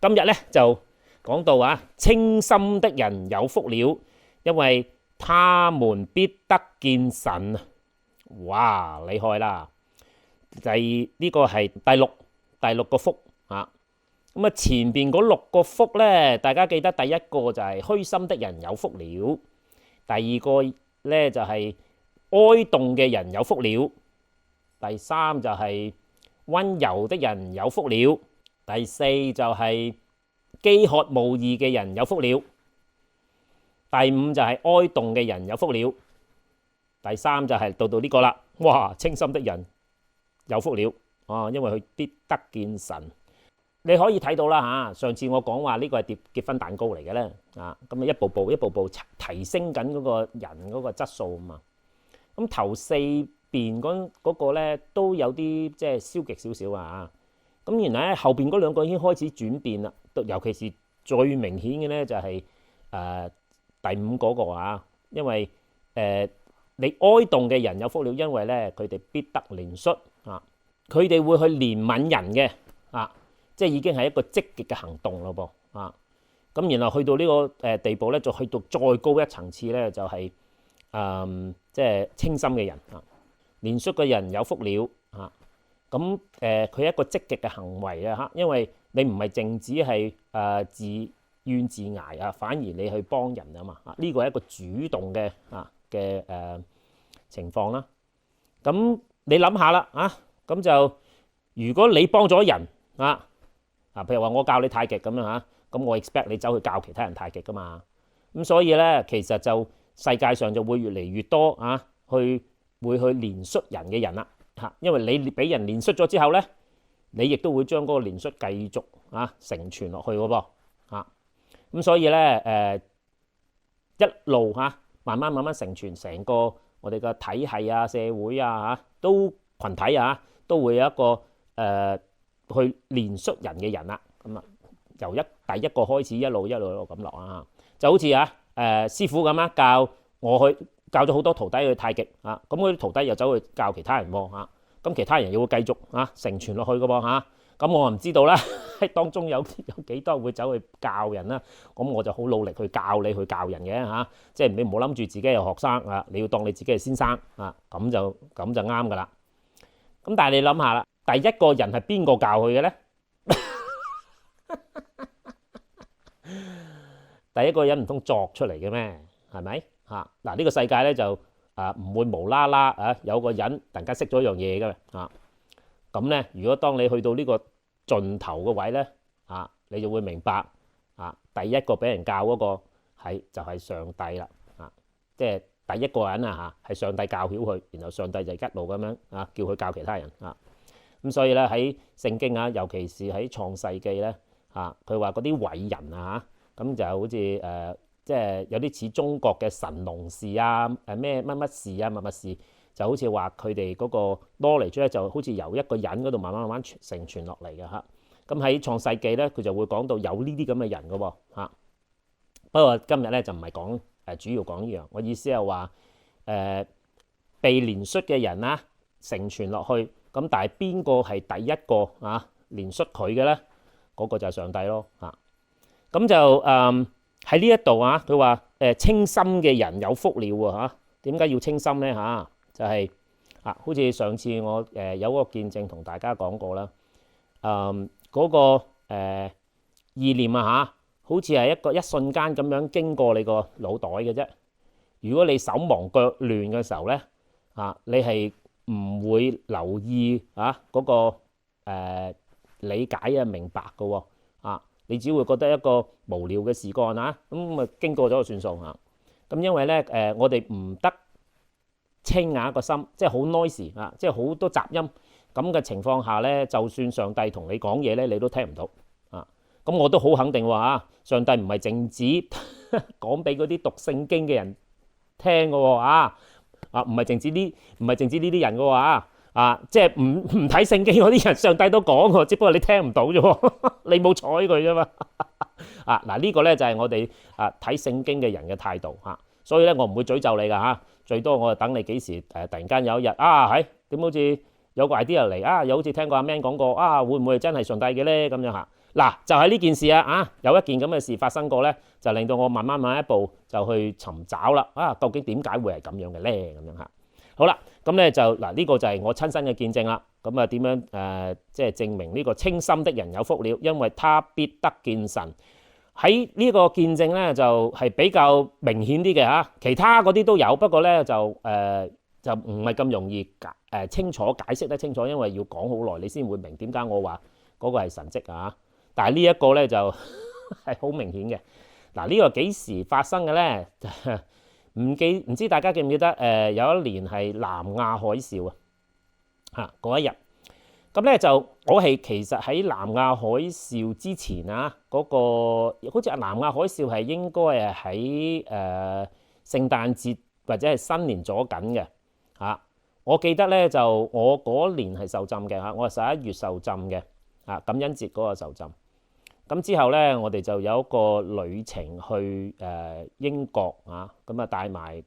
今日咧就講到啊，清心的人有福了，因為他們必得見神。哇，厲害啦！呢個係第六個福啊。咁啊，前邊嗰6個福咧，大家記得第一個就係虛心的人有福了，第二個咧就係哀慟嘅人有福了，第三就係溫柔的人有福了，第四就係飢渴慕義嘅人有福了，第五就係哀慟嘅人有福了，第三就係到呢個啦。哇，清心的人有福了啊，因為佢必得見神。你可以睇到啦嚇，上次我講話呢個係結婚蛋糕嚟嘅咧啊，咁啊一步步提升緊嗰個人嗰個質素啊嘛。咁頭四邊嗰個咧都有啲即係消極少少啊。咁原來咧後邊嗰2個已經開始轉變啦，尤其是最明顯嘅咧就係第5嗰個啊，因為你哀慟嘅人有福了，因為咧佢哋必得憐恤啊，佢哋會去憐憫人嘅啊。即係已經係一個積極嘅行動咯噃啊！咁然後去到呢個地步咧，就去到再高一層次咧，就係即係清心嘅人啊，憐恤嘅人有福了啊！咁佢一個積極嘅行為啊嚇，因為你唔係淨止係自怨自艾啊，反而你去幫人啊嘛啊！呢個係一個主動嘅情況啦。咁你諗下啦啊，咁就如果你幫咗人啊〜譬如話我教你太極咁樣嚇，咁我 expect 你走去教其他人太極噶嘛，咁所以咧其實就世界上就會越嚟越多啊，會去憐恤人嘅人啦嚇，因為你俾人憐恤咗之後咧，你亦都會將嗰個憐恤繼續啊承傳落去嘅噃嚇，咁所以咧一路嚇慢慢承傳，成個我哋嘅體系啊、社會啊嚇都群體啊都會有一個去憐恤人嘅人啦，咁啊由第一個開始一路咁落啊，就好似師傅咁啊，教咗好多徒弟去太極啊，咁嗰啲徒弟又走去教其他人喎嚇，咁其他人又會繼續承傳落去嘅噃嚇，咁我唔知道啦，當中有幾多會走去教人啦，咁我就好努力去教你去教人嘅嚇，即係你唔好諗住自己係學生啊，你要當你自己係先生啊，咁就啱噶啦。咁但係你諗下啦。第一個人係邊個教佢嘅咧？第一個人唔通作出嚟嘅咩？係咪嚇？嗱呢個世界咧就唔會無啦啦有個人突然間識咗一樣嘢嘅啊。咁咧，如果當你去到呢個盡頭嘅位咧你就會明白第一個俾人教嗰個就係上帝啦即係第一個人係上帝教曉佢，然後上帝就一路咁樣叫佢教其他人咁所以咧喺聖經尤其是喺創世記咧佢話嗰啲偉人咁就好似即係有啲似中國嘅神農氏咩乜乜氏乜乜氏，就好似話佢哋嗰個 knowledge 咧就好似由一個人嗰度慢慢承傳落嚟嘅嚇。咁喺創世記咧佢就會講到有呢啲咁嘅人嘅喎嚇。不過今日咧就唔係講主要講呢樣，我意思係話被憐恤嘅人承傳落去。咁但係邊個係第一個憐恤佢嘅咧？嗰個就係上帝咯嚇。咁就喺呢一度佢話清心嘅人有福了喎嚇。點解要清心咧嚇？就係好似上次我有個見證同大家講過啦。嗰個意念好似係一瞬間咁樣經過你個腦袋嘅啫。如果你手忙腳亂嘅時候咧你係唔會留意嗰個理解明白嘅喎你只會覺得一個無聊嘅事幹咁經過咗就算數咁因為咧我哋唔得清個心，即係好 noisy 即係好多雜音咁嘅情況下咧，就算上帝同你講嘢咧，你都聽唔到咁我都好肯定話上帝唔係淨止講俾嗰啲讀聖經嘅人聽嘅喎唔係淨止呢啲人嘅喎即係唔睇聖經嗰啲人，上帝都講喎，只不過你聽唔到啫喎，你冇睬佢啫嘛嗱呢個咧就係我哋睇聖經嘅人嘅態度所以咧我唔會詛咒你㗎最多我就等你幾時突然間有一日點好似有個 idea 嚟又好似聽過阿 Man 講過會唔會真係上帝嘅咧咁樣嗱，就係呢件事啊，有一件咁嘅事發生過咧，就令到我慢慢一步就去尋找啦。究竟點解會係咁樣嘅咧？咁樣嚇。好啦，咁咧就嗱，呢個就係我親身嘅見證啦。咁點樣即係證明呢個清心的人有福了，因為他必得見神。喺呢個見證咧就係比較明顯啲嘅嚇，其他嗰啲都有，不過咧就唔係咁容易清楚解釋得清楚，因為要講好耐你先會明點解我話嗰個係神蹟啊。但係呢一個咧就係好明顯嘅。嗱，呢個幾時發生嘅咧？唔知大家記唔記得有一年係南亞海嘯嗰一日。咁咧就我係其實喺南亞海嘯之前嗰個好似南亞海嘯係應該係喺聖誕節或者係新年左緊嘅嚇。我記得咧就我嗰年係受浸嘅嚇，我係11月受浸嘅感恩節嗰個受浸。咁之後咧，我哋就有一個旅程去英國咁帶埋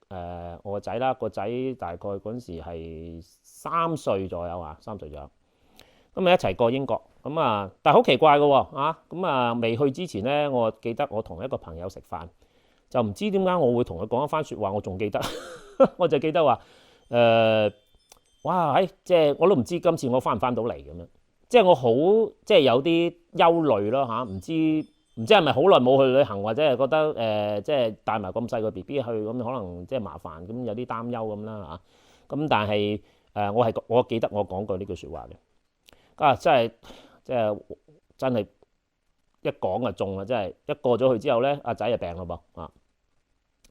我個仔啦，個仔大概嗰陣時係3歲左右3歲左右。咁一齊過英國，但係好奇怪嘅喎未去之前咧，我記得我同一個朋友食飯，就唔知點解我會同佢講一番説話，我仲記得，我就記得話即係我都唔知今次我翻唔翻到嚟咁樣，即係我好即係有啲憂慮咯唔知係咪好耐冇去旅行，或者係覺得即係帶埋咁細個 BB 去咁，可能即係麻煩，咁有啲擔憂咁啦咁但係我記得我講過呢句説話嘅。真係一講就中啦！真係一過咗去之後咧，阿仔就病咯噃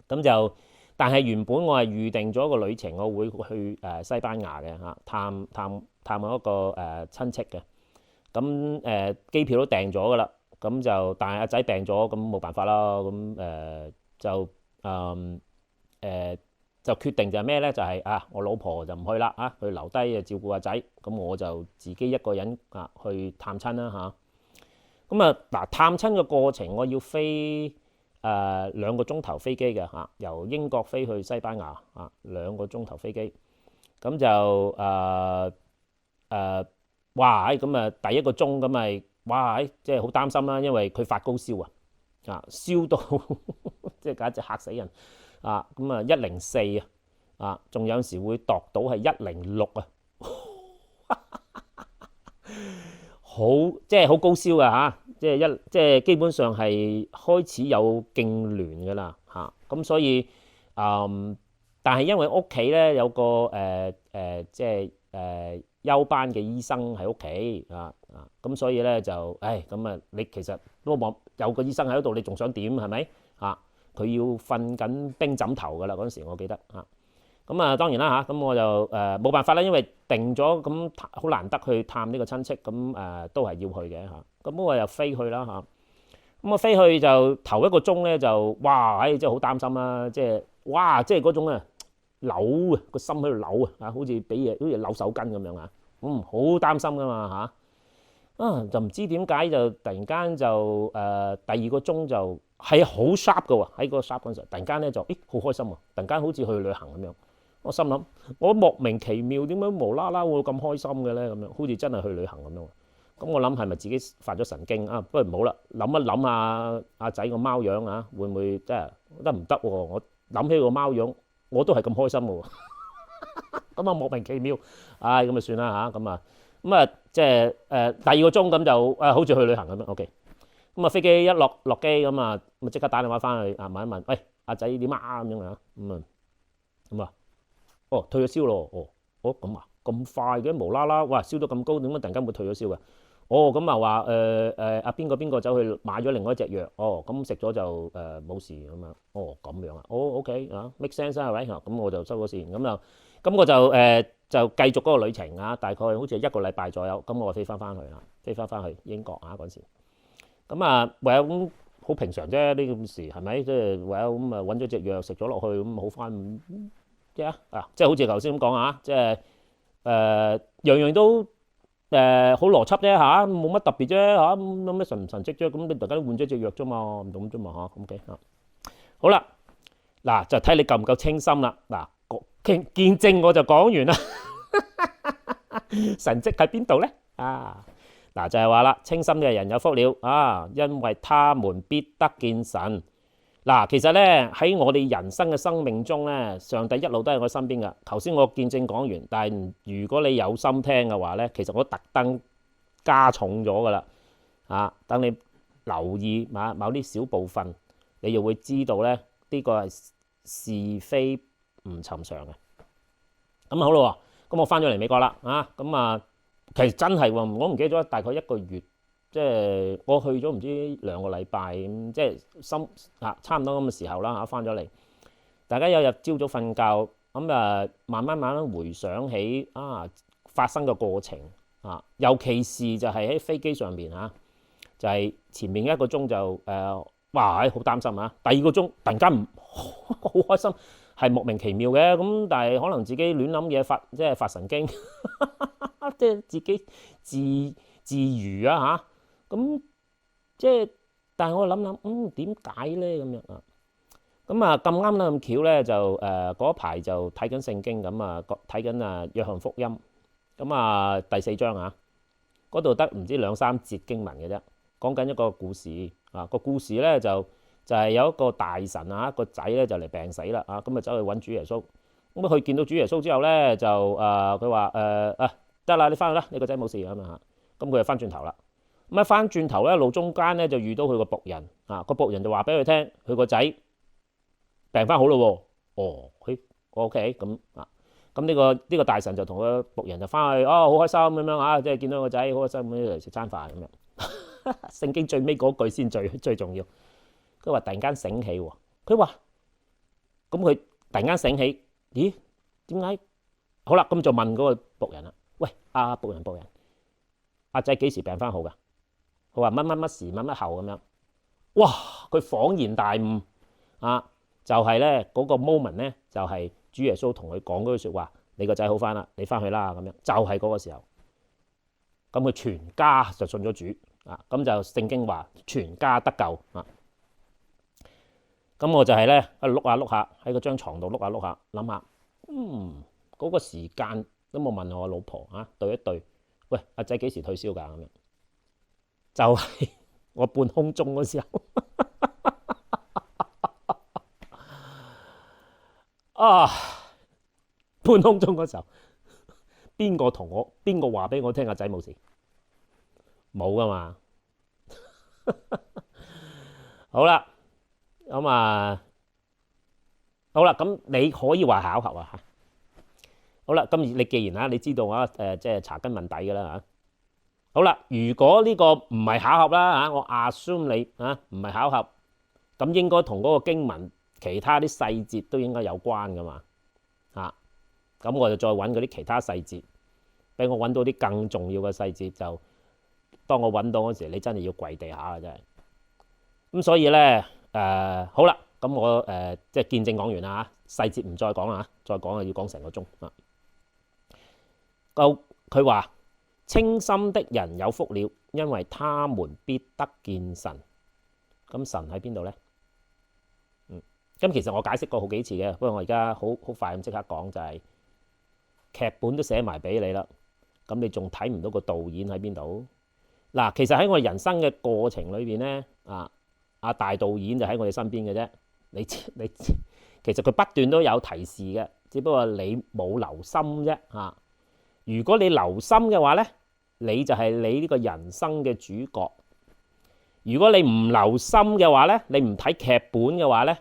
咁就，但係原本我係預定咗個旅程，我會去西班牙嘅探我一個親戚嘅。咁機票都訂咗噶啦，咁就但係阿仔病咗，咁冇辦法啦。咁就決定就係咩咧？就係我老婆就唔去啦佢留低照顧阿仔，咁我就自己一個人去探親啦咁探親嘅過程我要飛2個鐘頭飛機嘅由英國飛去西班牙2個鐘頭飛機，咁就咁第1個鐘咁咪即係好擔心啦，因為佢發高燒燒到即係簡直嚇死人。104仲有時會度到係106即係好高燒嘅即係基本上係開始有痙攣嘅啦咁所以但係因為屋企咧有個即係休班嘅醫生喺屋企咁所以咧就咁你其實都冇有個醫生喺度，你仲想點係咪佢要瞓緊冰枕頭㗎啦嗰陣時，我記得咁當然啦咁我就冇辦法啦，因為定咗咁好難得去探呢個親戚，咁都係要去嘅咁我又飛去啦咁我飛去就頭1個鐘咧就即係好擔心啦，即係嗰種扭個心喺度扭好似俾嘢好似扭手筋咁樣好擔心㗎嘛就唔知點解就突然間就第2個鐘就係好 sharp 嘅喎，喺個 sharp 嗰陣時，突然間咧就好開心喎，突然間好似去旅行咁樣。我心諗我莫名其妙點解無啦啦會咁開心嘅咧咁樣，好似真係去旅行咁樣。咁我諗係咪自己發咗神經不如唔好啦，諗一諗阿仔個貓樣會唔會真係得唔得喎？我諗起個貓樣，我都係咁開心嘅喎。咁莫名其妙，咁就算啦咁即係第2個鐘咁就好似去旅行咁樣 OK。咁飛機一落機咁即刻打電話翻去問一問，喂阿仔點咁樣退咗燒咯咁咁快嘅無啦啦燒到咁高，點解突然間會退咗燒嘅？咁話阿邊個走去買咗另外一隻藥咁食咗就冇事咁咁樣OK make sense 係咪咁我就收咗線咁我就繼續嗰個旅程大概好似1個禮拜左右，咁我飛翻去英國嗰陣時。咁唯有咁好平常啫，呢件事係咪？即係唯有咁揾咗隻藥食咗落去，咁好翻即係好似頭先咁講即係樣樣都好邏輯啫冇乜特別啫冇乜神唔神蹟啫，咁你大家都換咗隻藥啫嘛，唔同啫嘛OK 好啦，嗱就睇你夠唔夠清心啦。嗱見證我就講完啦，神蹟喺邊度咧嗱就係話啦，清心嘅人有福了啊，因為他們必得見神。嗱，其實咧喺我哋人生嘅生命中咧，上帝一路都喺我身邊噶。頭先我見證講完，但係如果你有心聽嘅話咧，其實我特登加重咗噶啦。啊，等你留意某啲小部分，你就會知道咧呢個係是非唔尋常嘅。咁好啦，咁我翻咗嚟美國啦，咁啊，其實真係喎，我唔記得咗，大概1個月，即係我去咗唔知2個禮拜，即係差唔多咁嘅時候啦，翻咗嚟，大家有日朝早瞓覺，咁慢慢回想起發生嘅過程尤其是就係喺飛機上邊就係前面1個鐘就哇好擔心第2個鐘突然間好開心。係莫名其妙嘅，咁但係可能自己亂諗嘢即係發神經，即係自己自娛咁即係，但係我諗點解咧咁樣咁咁啱啦咁巧咧就嗰排就睇緊聖經咁睇緊約翰福音咁第4章嗰度得唔知2-3節經文嘅啫，講緊一個故事個故事咧就係有一個大臣個仔咧就嚟病死啦咁走去揾主耶穌，咁佢見到主耶穌之後咧就佢話得啦，你翻去啦，你個仔冇事咁咁佢就翻轉頭啦，咁一翻轉頭咧路中間咧就遇到佢個僕人個僕人就話俾佢聽佢個仔病翻好咯喎，OK 咁咁呢個大臣就同個僕人就翻去好開心咁樣即係見到個仔好開心咁嚟食餐飯咁樣。聖經最尾嗰句先最重要。佢話突然間醒起喎，佢話咁佢突然間醒起，咦？點解？好啦，咁就問嗰個僕人啦，喂，僕人，仔幾時病翻好噶？佢話乜時乜後咁樣。哇！佢恍然大悟就係咧嗰個 moment 咧，就係主耶穌同佢講嗰句説話：你個仔好翻啦，你翻去啦咁樣。就係嗰個時候，咁佢全家就信咗主咁就聖經話全家得救咁我就係咧喺度碌下喺個張床度碌下諗下，嗰個時間都冇問我老婆對一對，喂，阿仔幾時退休㗎咁樣？就係我半空中嗰時候半空中嗰時候，邊個話俾我聽阿仔冇事？冇噶嘛。好啦。好啦，咁你可以話巧合好啦，咁你既然你知道即係查根問底㗎啦好啦，如果呢個唔係巧合啦我 assume 你唔係巧合，咁應該同嗰個經文其他啲細節都應該有關㗎嘛咁我就再揾嗰啲其他細節，俾我揾到啲更重要嘅細節，就當我揾到嗰時，你真係要跪地下啦，真係。咁所以咧。好啦，咁我即係見證講完啦細節唔再講啦再講要講成個鐘佢話清心的人有福了，因為他們必得見神。咁神喺邊度咧？咁其實我解釋過好幾次嘅，不過我而家好快咁即刻講，就係劇本都寫埋俾你啦，咁你仲睇唔到個導演喺邊度？嗱，其實喺我人生嘅過程裏邊咧大導演就喺我哋身邊嘅啫，你其實佢不斷都有提示嘅，只不過你冇留心啫如果你留心嘅話咧，你就係你呢個人生嘅主角；如果你唔留心嘅話咧，你唔睇劇本嘅話咧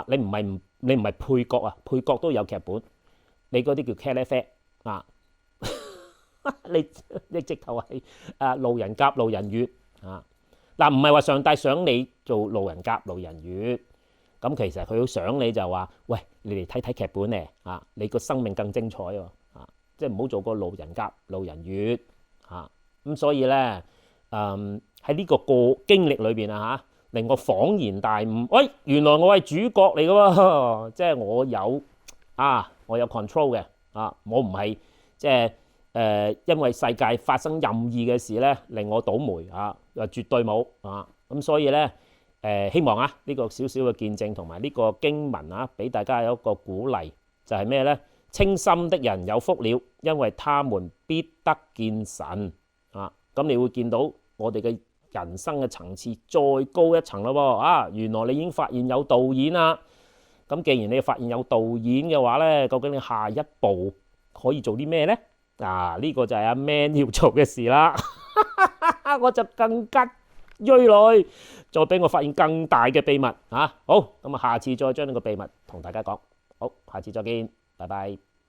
你唔係配角配角都有劇本，你嗰啲叫茄喱啡你直頭係路人甲、路人乙嗱，唔係話上帝想你做路人甲、路人乙，咁其實佢好想你就話，喂，你嚟睇睇劇本咧你個生命更精彩喎即係唔好做個路人甲、路人乙咁所以咧喺呢個經歷裏邊令我恍然大悟，喂，原來我係主角嚟嘅喎，即係我有 control 嘅我唔係即係因為世界發生任意嘅事咧，令我倒霉絕對冇咁所以咧希望呢個少少嘅見證同埋呢個經文俾大家有一個鼓勵，就係咩咧？清心的人有福了，因為他們必得見神咁咁你會見到我哋嘅人生嘅層次再高一層咯喎。啊，原來你已經發現有導演啦。咁既然你發現有導演嘅話呢，究竟你下一步可以做啲咩呢？呢個就係阿 Man 要做嘅事啦。我就更加追來，再俾我發現更大嘅秘密。好，咁下次再將呢個秘密同大家講。好，下次再見，拜拜。